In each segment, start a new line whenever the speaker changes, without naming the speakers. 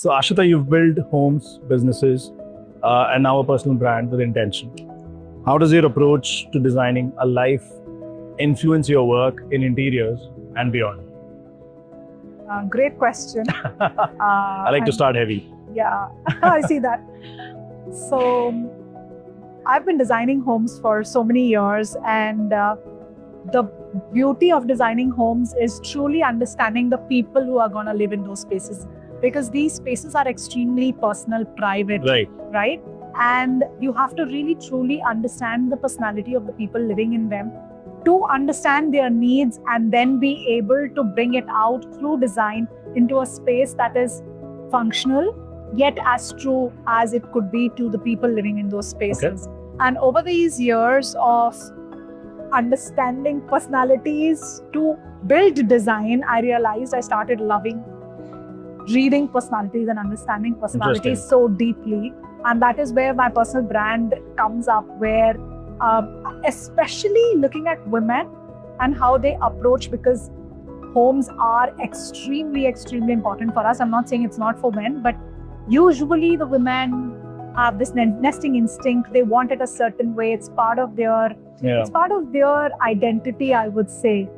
So Aashita, you've built homes, businesses, and now a personal brand with intention. How does your approach to designing a life influence your work in interiors and beyond?
Great question.
I like to start heavy.
Yeah, I see that. So I've been designing homes for so many years, and the beauty of designing homes is truly understanding the people who are going to live in those spaces, because these spaces are extremely personal, private, right? And you have to really truly understand the personality of the people living in them to understand their needs, and then be able to bring it out through design into a space that is functional, yet as true as it could be to the people living in those spaces. Okay. And over these years of understanding personalities to build design, I realized I started loving reading personalities and understanding personalities so deeply. And that is where my personal brand comes up, where especially looking at women and how they approach, because homes are extremely, extremely important for us. I'm not saying it's not for men, but usually the women have this nesting instinct. They want it a certain way. It's part of their identity, I would say.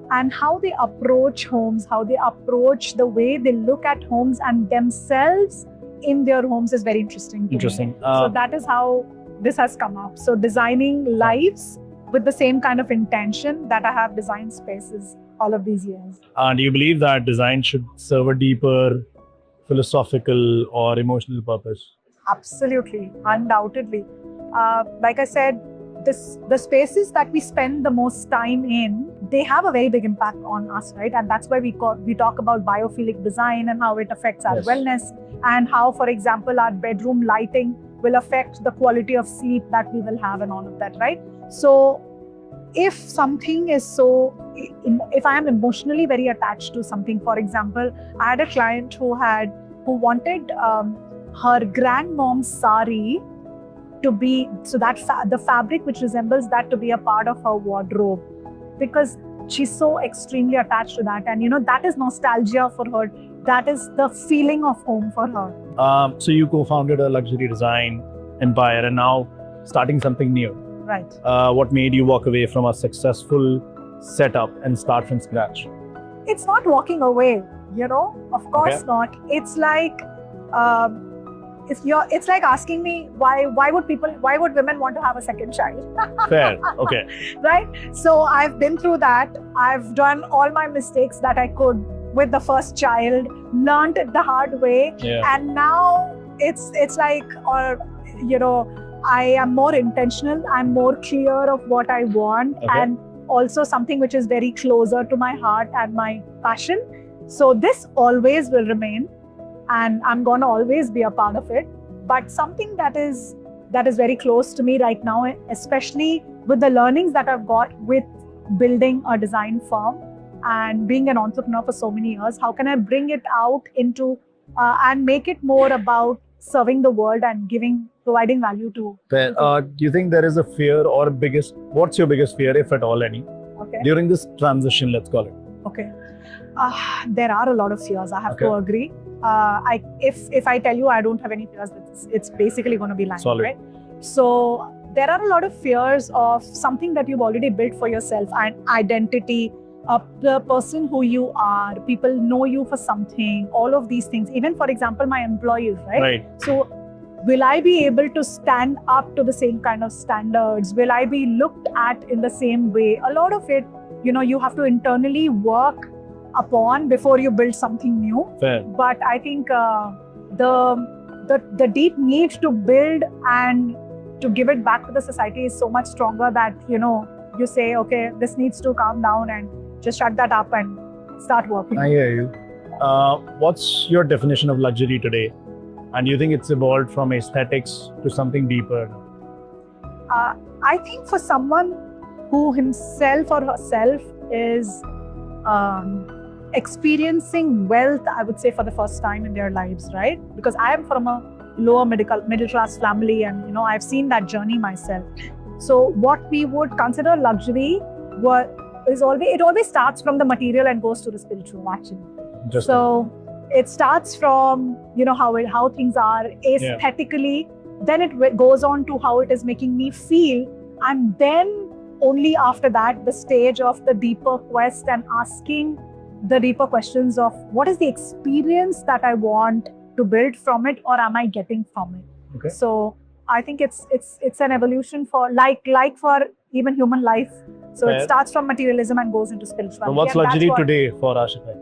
And how they approach homes, how they approach the way they look at homes and themselves in their homes is very interesting. So that is how this has come up. So designing lives with the same kind of intention that I have designed spaces all of these years.
Do you believe that design should serve a deeper philosophical or emotional purpose?
Absolutely, undoubtedly. Like I said, the spaces that we spend the most time in, they have a very big impact on us, right? And that's why we talk about biophilic design and how it affects our wellness, and how, for example, our bedroom lighting will affect the quality of sleep that we will have and all of that, right? So if something is if I am emotionally very attached to something, for example, I had a client who wanted her grandmom's sari to be, so that the fabric which resembles that to be a part of her wardrobe, because she's so extremely attached to that. And that is nostalgia for her. That is the feeling of home for her.
So you co-founded a luxury design empire and now starting something new.
Right.
What made you walk away from a successful setup and start from scratch?
It's not walking away, of course not. It's like, it's like asking me why would women want to have a second child?
Fair, okay.
Right? So I've been through that. I've done all my mistakes that I could with the first child, learned it the hard way. And now it's like, I am more intentional. I'm more clear of what I want, and also something which is very closer to my heart and my passion. So this always will remain, and I'm going to always be a part of it. But something that is very close to me right now, especially with the learnings that I've got with building a design firm and being an entrepreneur for so many years, how can I bring it out into and make it more about serving the world and providing value to.
Do you think there is a fear or what's your biggest fear, if at all any, during this transition, let's call it?
Okay. There are a lot of fears, I have to agree. If I tell you I don't have any fears, it's basically going to be lying, right? So there are a lot of fears of something that you've already built for yourself, and identity, the person who you are, people know you for something, all of these things. Even, for example, my employees, right? So will I be able to stand up to the same kind of standards? Will I be looked at in the same way? A lot of it, you have to internally work upon before you build something new.
Fair.
But I think the deep need to build and to give it back to the society is so much stronger that, you say, okay, this needs to calm down and just shut that up and start working.
I hear you. What's your definition of luxury today? And do you think it's evolved from aesthetics to something deeper?
I think for someone who himself or herself is experiencing wealth, I would say, for the first time in their lives, right? Because I am from a lower middle class family, and I've seen that journey myself. So what we would consider luxury it always starts from the material and goes to the spiritual, actually. So it starts from how things are aesthetically, then it goes on to how it is making me feel, and then only after that the stage of the deeper quest and asking the deeper questions of what is the experience that I want to build from it, or am I getting from it.
Okay.
So I think it's an evolution for like for even human life. So
Fair.
it starts from materialism and goes into spirituality.
So what's
And that's
luxury
what-
today for Aashita?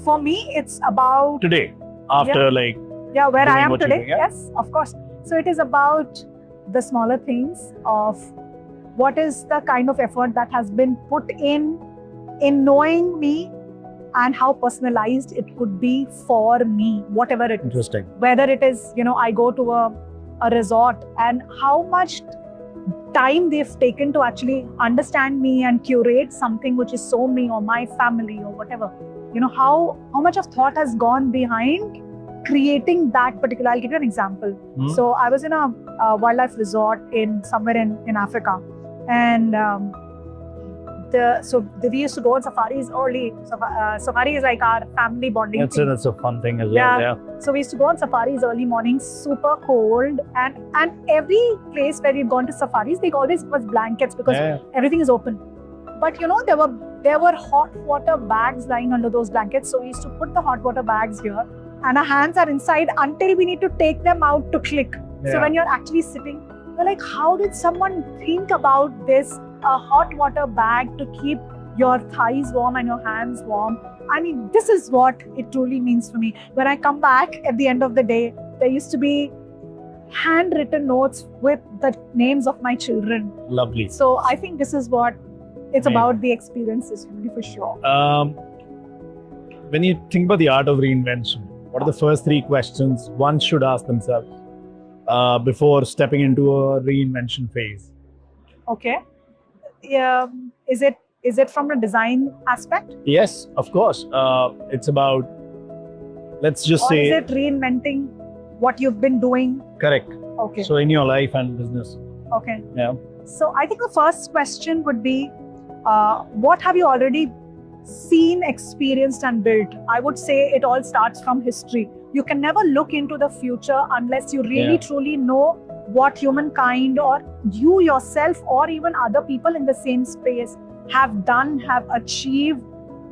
For me, it's about
Today, after like
where I
doing
am
what you're
today.
doing, yeah?
Yes, of course. So it is about the smaller things of what is the kind of effort that has been put in knowing me and how personalized it could be for me, whatever it is.
interesting.
Whether it is, I go to a resort, and how much time they've taken to actually understand me and curate something which is so me or my family or whatever. How much of thought has gone behind creating that particular. I'll give you an example. So I was in a wildlife resort somewhere in Africa, and we used to go on safaris early. Safari is like our family bonding thing.
That's a fun thing as well. Yeah.
So we used to go on safaris early morning, super cold, and every place where we've gone to safaris, they always give us blankets because everything is open. But there were hot water bags lying under those blankets. So we used to put the hot water bags here, and our hands are inside until we need to take them out to click. So when you're actually sitting, you're like, how did someone think about this? A hot water bag to keep your thighs warm and your hands warm. I mean, this is what it truly means for me. When I come back at the end of the day, there used to be handwritten notes with the names of my children.
Lovely.
So I think this is what it's about, the experiences, really, for sure.
When you think about the art of reinvention, what are the first 3 questions one should ask themselves before stepping into a reinvention phase?
Okay. Is it from a design aspect?
Yes, of course. It's about, let's just say...
Or is it reinventing what you've been doing?
Correct.
Okay.
So in your life and business.
Okay.
Yeah.
So I think the first question would be, what have you already seen, experienced and built? I would say it all starts from history. You can never look into the future unless you really truly know what humankind or you yourself or even other people in the same space have done, have achieved.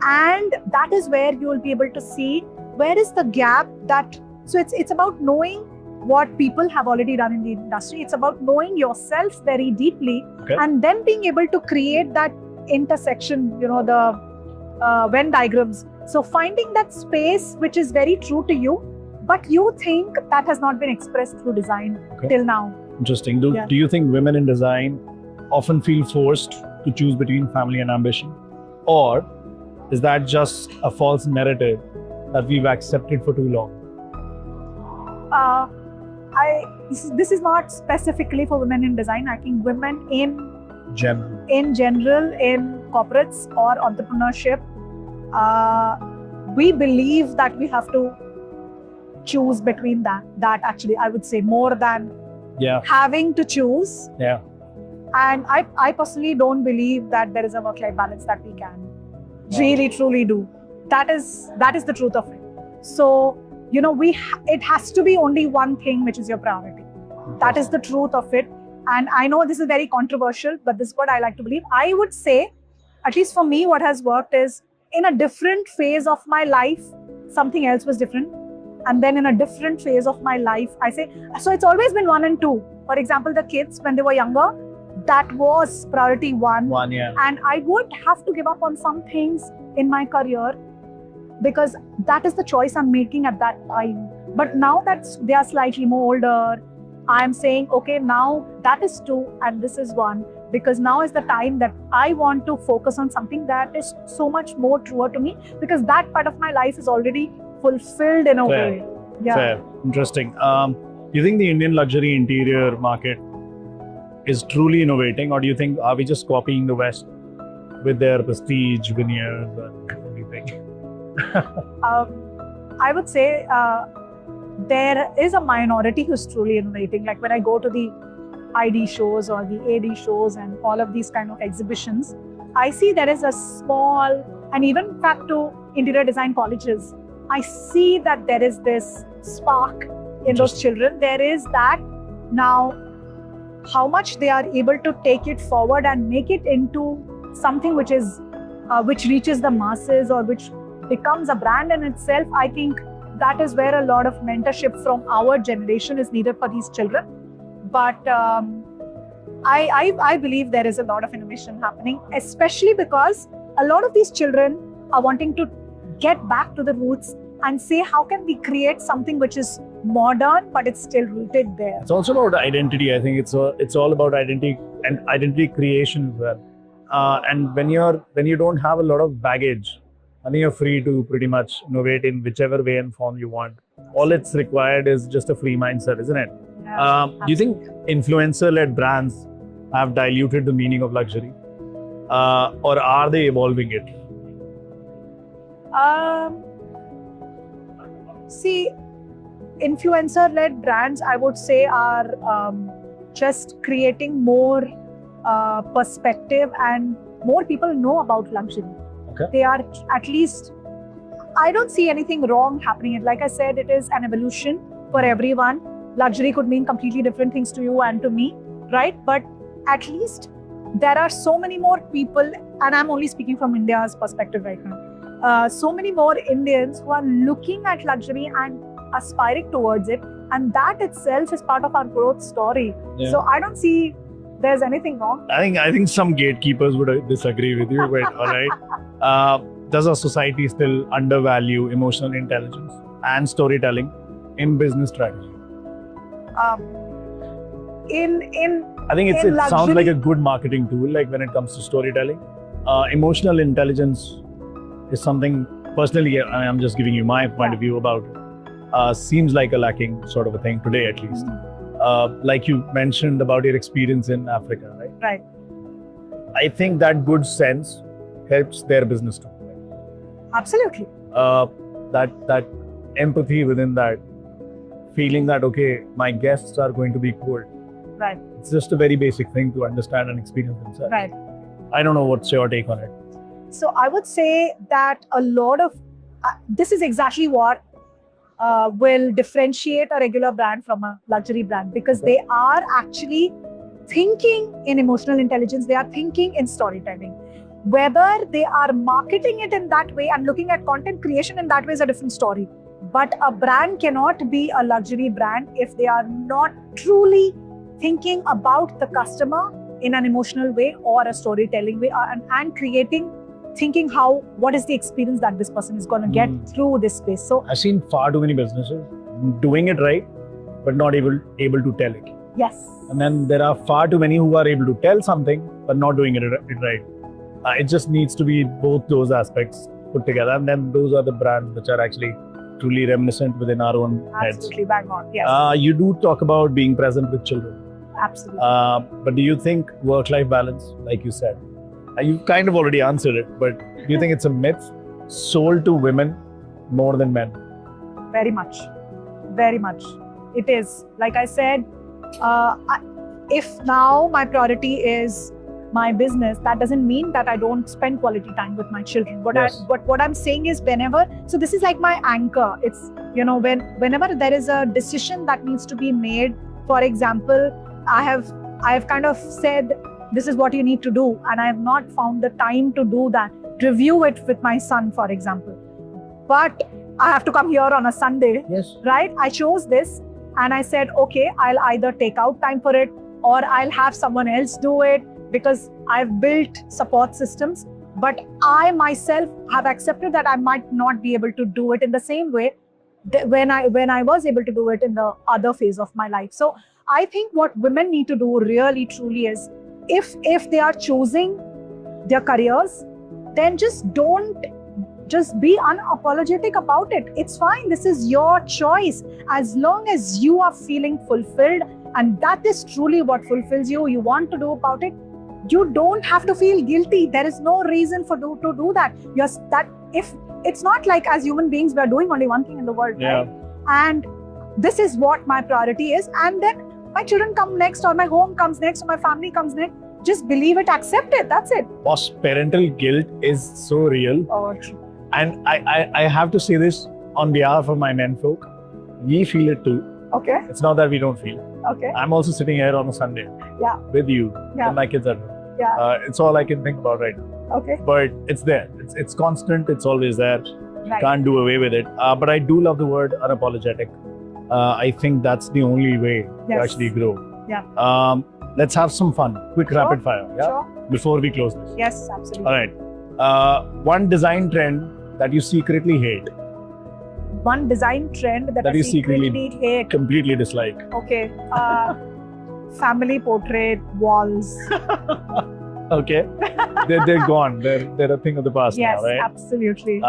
And that is where you will be able to see where is the gap that... So it's about knowing what people have already done in the industry. It's about knowing yourself very deeply and then being able to create that intersection, the Venn diagrams. So finding that space which is very true to you, but you think that has not been expressed through design till now.
Interesting. Do you think women in design often feel forced to choose between family and ambition? Or is that just a false narrative that we've accepted for too long?
This is not specifically for women in design. I think women in
general,
in corporates or entrepreneurship, we believe that we have to choose between that actually, I would say, more than having to choose. And I personally don't believe that there is a work-life balance that we can really truly do. That is the truth of it. So it has to be only one thing which is your priority. That is the truth of it. And I know this is very controversial, but this is what I like to believe. I would say, at least for me, what has worked is in a different phase of my life, something else was different. And then in a different phase of my life, I say, so it's always been 1 and 2. For example, the kids, when they were younger, that was priority 1. And I would have to give up on some things in my career because that is the choice I'm making at that time. But now that they are slightly more older, I'm saying, okay, now that is 2 and this is 1. Because now is the time that I want to focus on something that is so much more truer to me, because that part of my life is already fulfilled in a way.
Fair. Interesting. Do you think the Indian luxury interior market is truly innovating, or do you think are we just copying the West with their prestige veneers and everything?
I would say there is a minority who's truly innovating. Like when I go to the ID shows or the AD shows and all of these kind of exhibitions, I see there is a small, and even back to interior design colleges, I see that there is this spark in those children. There is that. Now, how much they are able to take it forward and make it into something which is which reaches the masses or which becomes a brand in itself, I think that is where a lot of mentorship from our generation is needed for these children. But I believe there is a lot of innovation happening, especially because a lot of these children are wanting to get back to the roots and say, how can we create something which is modern but it's still rooted there.
It's also about identity. I think it's all about identity and identity creation as well. And when you don't have a lot of baggage, I think you're free to pretty much innovate in whichever way and form you want. All it's required is just a free mindset, isn't it?
Yeah,
Do you think influencer-led brands have diluted the meaning of luxury, or are they evolving it?
See, influencer-led brands, I would say, are just creating more perspective and more people know about luxury.
Okay.
They are at least, I don't see anything wrong happening. Like I said, it is an evolution for everyone. Luxury could mean completely different things to you and to me, right? But at least there are so many more people, and I'm only speaking from India's perspective right now, so many more Indians who are looking at luxury and aspiring towards it, and that itself is part of our growth story.
Yeah.
So I don't see there's anything wrong.
I think some gatekeepers would disagree with you, but all right. Does our society still undervalue emotional intelligence and storytelling in business strategy?
I
think it sounds
luxury,
like a good marketing tool. Like when it comes to storytelling, emotional intelligence is something. Personally, I'm just giving you my point of view about it. Seems like a lacking sort of a thing today, at least. Like you mentioned about your experience in Africa, right?
Right.
I think that good sense helps their business too.
Absolutely.
That empathy within that, feeling that, okay, my guests are going to be cool.
Right.
It's just a very basic thing to understand and experience themselves.
Right.
I don't know what's your take on it.
So I would say that a lot of this is exactly what will differentiate a regular brand from a luxury brand, because they are actually thinking in emotional intelligence, they are thinking in storytelling. Whether they are marketing it in that way and looking at content creation in that way is a different story. But a brand cannot be a luxury brand if they are not truly thinking about the customer in an emotional way or a storytelling way, and creating, thinking what is the experience that this person is going to get through this space. So
I've seen far too many businesses doing it right, but not able to tell it.
yes.
And then there are far too many who are able to tell something, but not doing it right. It just needs to be both those aspects put together. And then those are the brands which are actually truly reminiscent within our own heads.
Absolutely, bang on. Yes.
You do talk about being present with children.
Absolutely.
But do you think work-life balance, like you said, you kind of already answered it, but do you think it's a myth sold to women more than men?
Very much. Very much. It is. Like I said, if now my priority is my business, that doesn't mean that I don't spend quality time with my children. What I'm saying is whenever, so this is like my anchor. It's, whenever there is a decision that needs to be made, for example, I have kind of said, this is what you need to do, and I have not found the time to do that. Review it with my son, for example. But I have to come here on a Sunday,
Yes.
right? I chose this and I said, okay, I'll either take out time for it or I'll have someone else do it, because I've built support systems. But I myself have accepted that I might not be able to do it in the same way when I was able to do it in the other phase of my life. So I think what women need to do really, truly is, if they are choosing their careers, then just be unapologetic about it. It's fine. This is your choice. As long as you are feeling fulfilled and that is truly what fulfills you, you want to do about it, you don't have to feel guilty. There is no reason to do that. If it's not like as human beings, we are doing only one thing in the world, right? And this is what my priority is. And then my children come next, or my home comes next, or my family comes next. Just believe it, accept it. That's it.
Boss, parental guilt is so real.
Oh, true.
And I have to say this, on behalf of my menfolk, we feel it too.
Okay.
It's not that we don't feel it.
Okay.
I'm also sitting here on a Sunday
Yeah.
with you
Yeah.
and my kids are home.
Yeah.
It's all I can think about right now.
Okay.
But it's there. It's constant. It's always there.
Right.
Can't do away with it. But I do love the word unapologetic. I think that's the only way to
Yes.
actually grow.
Yeah.
Let's have some fun. Quick
Sure.
rapid fire. Yeah.
Sure.
Before we close this.
Yes, absolutely.
All right. One design trend that you secretly hate,
One design trend that,
That
I
you secretly-
secretly hate.
completely dislike.
Okay. Family portrait walls.
Okay. They're gone. They're a thing of the past
Yes,
now, right?
absolutely.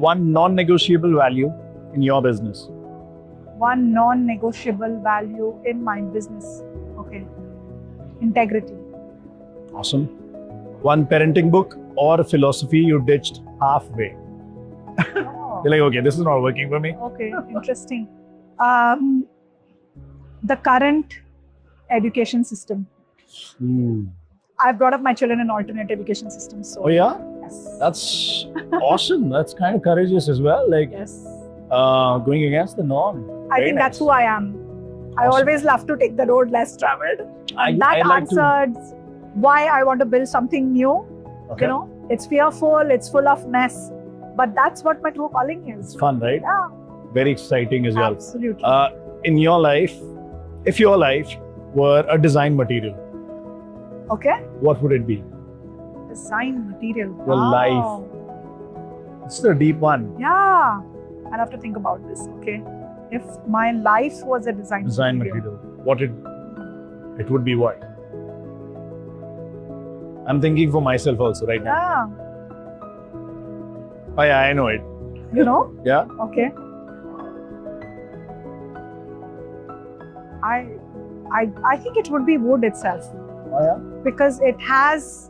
One non-negotiable value in your business.
One non-negotiable value in my business. Okay. Integrity.
Awesome. One parenting book or philosophy you ditched halfway.
Oh,
You're like, okay, this is not working for me.
okay, interesting. The current education system. I've brought up my children in alternate education systems. So
Oh yeah,
yes.
that's awesome. That's kind of courageous as well. Like
Yes.
going against the norm.
I
Very
think that's
nice.
who I am. I
Awesome.
always love to take the road less traveled. And that
I like to-
answers why I want to build something new.
Okay.
You know, it's fearful, it's full of mess. But that's what my true calling
It's
is.
fun, right?
Yeah,
Very exciting as well.
absolutely.
In your life, if your life were a design material,
Okay.
what would it be?
Design material.
Your
Wow.
life. It's a deep one.
Yeah. I'll have to think about this. Okay. If my life was a design
Material. What it would be what? I'm thinking for myself also right now.
Yeah.
Oh yeah, I know it.
You know?
Yeah.
Okay. I think it would be wood itself.
Oh yeah.
Because it has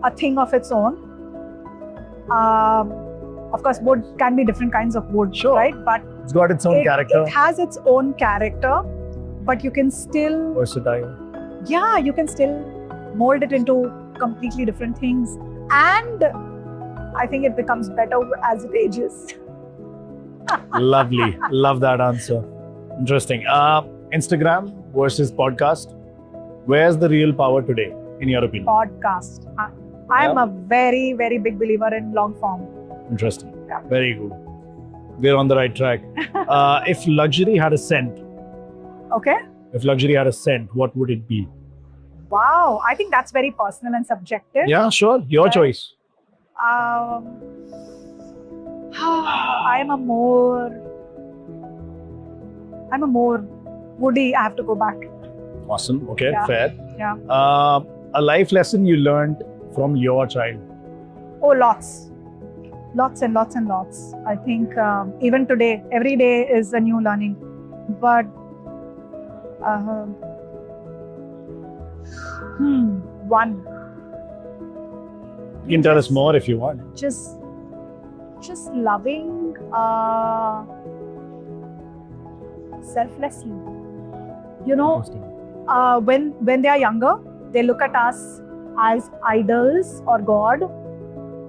a thing of its own. Of course, wood can be different kinds of wood,
Sure.
right? But
It's got its own character.
it has its own character, but you can still,
Versatile.
yeah, you can still mold it into completely different things. And I think it becomes better as it ages.
Lovely. Love that answer. Interesting. Instagram versus podcast. Where's the real power today, in your opinion?
Podcast. I am
Yeah.
a very, very big believer in long form.
Interesting.
Yeah.
Very good. We're on the right track. If luxury had a scent,
Okay.
what would it be?
Wow. I think that's very personal and subjective.
Yeah, sure. Your
Right.
choice.
I'm a more woody. I have to go back.
Awesome. Okay,
Yeah.
fair.
Yeah.
A life lesson you learned from your child.
Oh, lots and lots and lots. I think even today, every day is a new learning. But one,
You can tell us more if you want.
just loving selflessly. You know, when they are younger, they look at us as idols or God.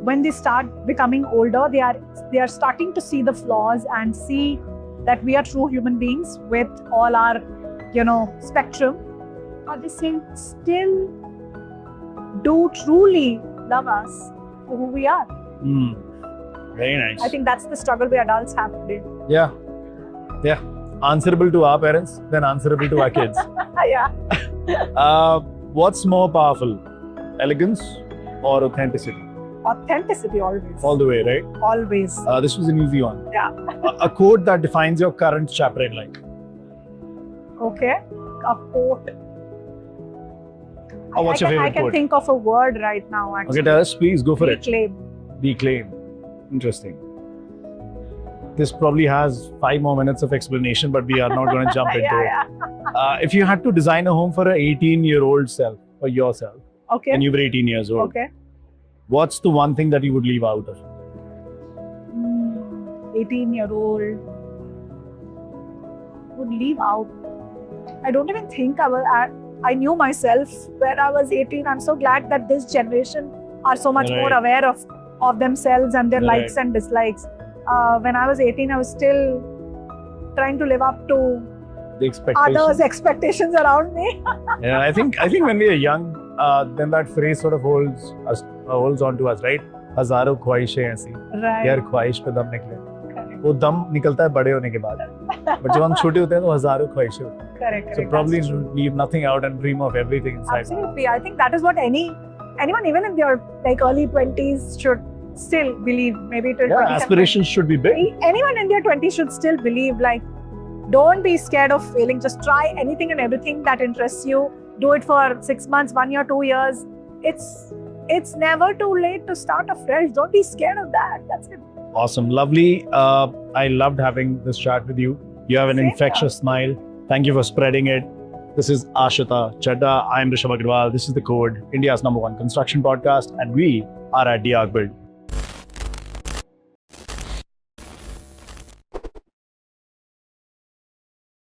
When they start becoming older, they are starting to see the flaws and see that we are true human beings with all our, spectrum. But they still do truly love us for who we are.
Very nice.
I think that's the struggle we adults have today.
Yeah. Answerable to our parents, then answerable to our kids.
Yeah.
What's more powerful, elegance or authenticity?
Authenticity always.
All the way, right?
Always.
This was an easy one.
Yeah.
A quote that defines your current chapter in life.
Okay. A quote.
Oh, what's your favorite
I can
quote?
think of a word right now, actually.
Okay, tell us, please go for it.
Reclaim.
Declaim. Interesting. This probably has 5 more minutes of explanation, but we are not going to jump into
Yeah.
it. If you had to design a home for an 18-year-old self, or yourself,
Okay.
and you were 18 years old,
Okay.
what's the one thing that you would leave out of it?
18-year-old would leave out. I don't even think I knew myself when I was 18. I'm so glad that this generation are so much
Right.
more aware of themselves and their
Right.
likes and dislikes. when I was 18, I was still trying to live up to
The expectation.
others' expectations around me.
Yeah, I think when we are young, then that phrase sort of holds on to us, right? हजारों ख्वाहिशें ऐसी, यार
Right.
ख्वाहिश पे दम निकले.
Correct.
वो दम निकलता है बड़े होने के बाद. But जब हम छोटे होते हैं तो हजारों ख्वाहिशें होती हैं.
Correct.
So probably leave nothing out and dream of everything inside.
Absolutely. I think that is what anyone, even in their like early 20s, should still believe. Maybe till
Yeah,
27,
aspirations should be big.
anyone in their 20s should still believe, like, don't be scared of failing. Just try anything and everything that interests you. Do it for 6 months, 1 year, 2 years. It's never too late to start afresh. Don't be scared of that. That's it.
Awesome, lovely. I loved having this chat with you. You have an
Same
infectious smile. Thank you for spreading it. This is Aashita Chadha. I'm Rishabh Agarwal. This is The Code, India's #1 construction podcast, and we are at Diag Build.